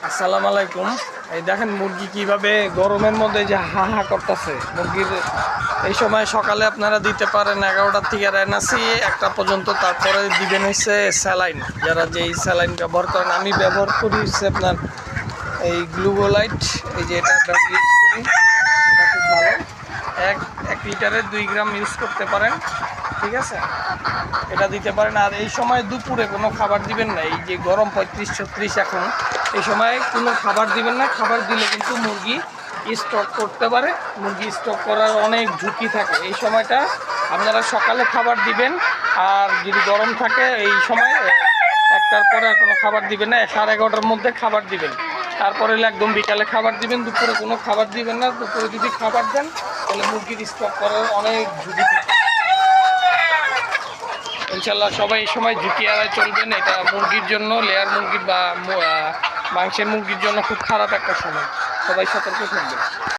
আসসালামু আলাইকুম। এই দেখেন মুরগি কিভাবে গরমের মধ্যে যে হা হা করতেছে। মুরগির এই সময় সকালে আপনারা দিতে পারেন 11টার থেকে রেনাসি 1টা পর্যন্ত, তারপরে দিবেন হচ্ছে স্যালাইন। যারা যেই স্যালাইন ব্যবহার করেন, আমি ব্যবহার করি হচ্ছে আপনার এই গ্লুকোলাইট। এই যে এটা ইউজ করি, এটা খুব ভালো। এক লিটারে 2 গ্রাম ইউজ করতে পারেন, ঠিক আছে, এটা দিতে পারেন। আর এই সময় দুপুরে কোনো খাবার দিবেন না। এই যে গরম 35-36 এখন, এই সময় কোনো খাবার দিবেন না। খাবার দিলে কিন্তু মুরগি স্টক করতে পারে, মুরগি স্টক করার অনেক ঝুঁকি থাকে। এই সময়টা আপনারা সকালে খাবার দিবেন। আর যদি গরম থাকে এই সময় 1টার পরে আর কোনো খাবার দিবেন না। 11:30টার মধ্যে খাবার দিবেন, তারপরে একদম বিকালে খাবার দিবেন। দুপুরে কোনো খাবার দিবেন না। দুপুরে যদি খাবার দেন তাহলে মুরগির স্টক করার অনেক ঝুঁকি থাকে। ইনশাল্লাহ সবাই এই সময় ঝুঁকি এড়ায় চলবেন। এটা মুরগির জন্য, লেয়ার মুরগির বা মাংসের মুরগির জন্য খুব খারাপ একটা সময়। সবাই সতর্ক থাকবেন।